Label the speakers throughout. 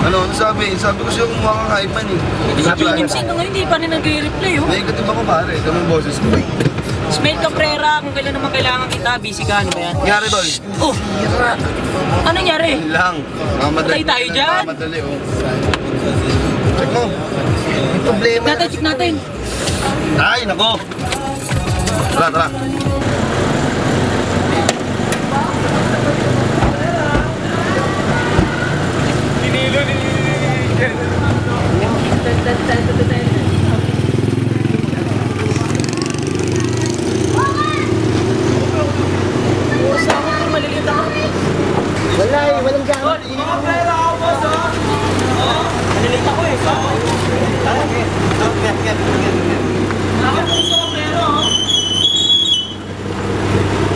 Speaker 1: Ano sabi? Sabi ko siya kumuha kang hype man eh.
Speaker 2: Sabi ni MC nga hindi pa rin nag-reply oh.
Speaker 1: Negative ako pare, ito yung boses ko.
Speaker 2: Smell Cabrera, kung kailan naman kailangan kita, busy ka, ano ba yan?
Speaker 1: Nangyari tol?
Speaker 2: Oh! Ano nangyari?
Speaker 1: Yun lang.
Speaker 2: Patay tayo dyan?
Speaker 1: Madali oh. Check mo. May problema.
Speaker 2: Check natin.
Speaker 1: Ay, nako. Tara, tara.
Speaker 3: Wala eh, walang gamit.
Speaker 2: Nalilita ko eh.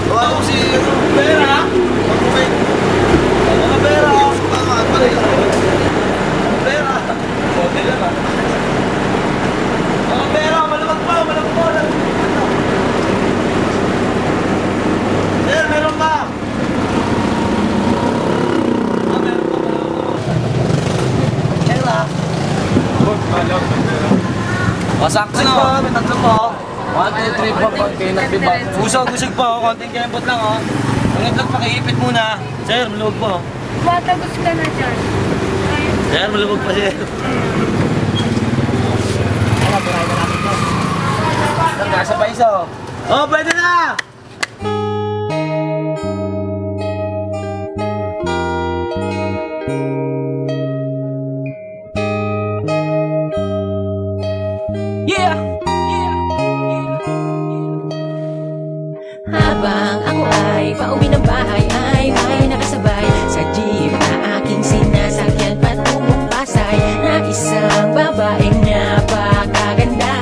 Speaker 1: Gawa ko si... Pera? Mga pera. Tama, pala yun. Pera. Hotel naman. Mga pera, malamag pa, malamag pa. Sir, meron ka.
Speaker 4: Sakto na, may tatlo pa. 1, 2, 3, 4, konti nagbiba. Usog pa, konting kembot lang oh. Ang itlog pakiipit muna. Sir, maluwag po.
Speaker 5: Matagos ka na dyan.
Speaker 4: Sir, maluwag pa sir. Nasa pa isa oh. Oh, pwede na!
Speaker 2: Yeah!
Speaker 6: Habang ako ay pauwi ng bahay ay may nakasabay sa jeep na aking sinasakyan patungong Pasay na isang babaeng napakaganda.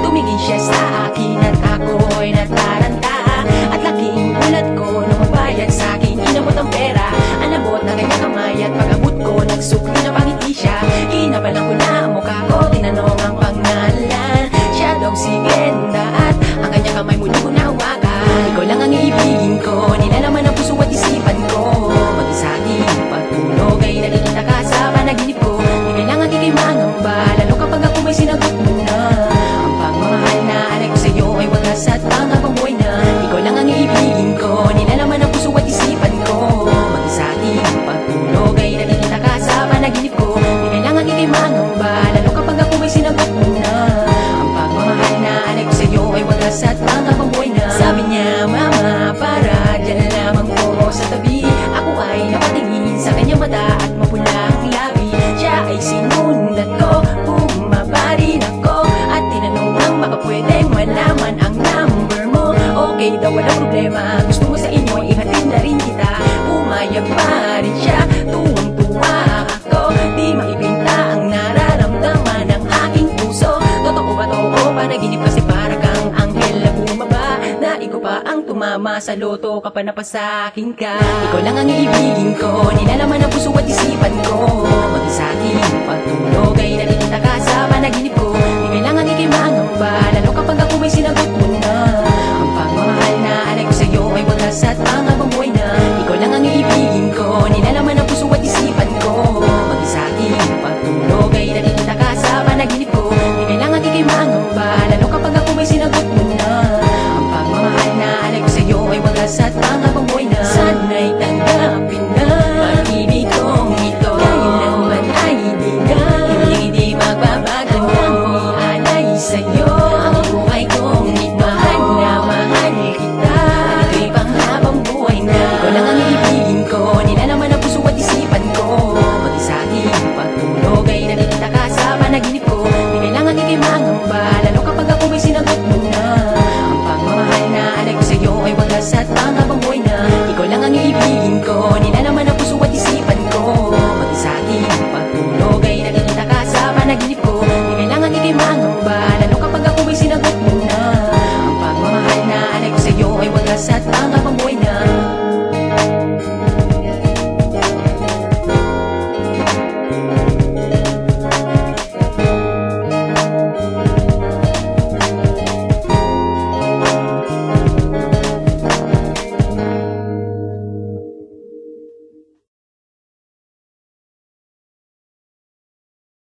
Speaker 6: Tumingin siya sa akin at ako'y nataranta at laking ulat ko nung mabayad sa akin. Inabot ang pera, anabot na kanyang kamay at pag-abot ko nagsukli na pangiti siya. Kinabalan ko na ang mukha ko, tinanong ang pangalan. Siya daw si Genda at ang kanyang kamay muli ko nahawakan. Ikaw lang ang iibigin ko, nilalaman ang puso at isipan ko. Mag-isaging pagtulog ay nakikita ka sa panaginip ko. Di kailangan di kayo mangamba, lalo kapag ako may sinagot mo na. Ang pagmamahal na alay ko sa'yo ay wagas at pangabang buhay na. Ikaw lang ang iibigin ko, nilalaman ang puso at isipan ko. Mag-isaging pagtulog ay nakikita ka sa panaginip ko. Di kailangan di kayo mangamba, lalo kapag ako may sinagot mo na. Ang pagmamahal na alay ko sa'yo ay wagas at pangabang buhay na. Sabi niya, mama, para dyan na lamang po sa tabi. Ako ay napatingin sa kanyang mata at mapulang labi. Siya ay sinundan ko, bumaba rin ako at tinanong ang baka pwedeng malaman ang number mo. Okay daw, walang problema, gusto mo sa inyo ihatid na rin kita. Pumayag pa rin siya, tuwang-tuwa ako. Di maibinta ang nararamdaman ng aking puso. Totoo ba to o panaginip kasi para kang anghel na bumaba? Na ikaw pa ang tumama sa loto kapag napasakin ka. Ikaw lang ang iibigin ko, nilalaman ang puso at isipan ko. Mag-isaging pagtulog ay nakikita ka sa panaginip ko. Di kailangan ikay mangamba, lalo kapag ako may sinagot mo na. Ang pagmamahal na alay ko sa'yo ay wagas at pangabang buhay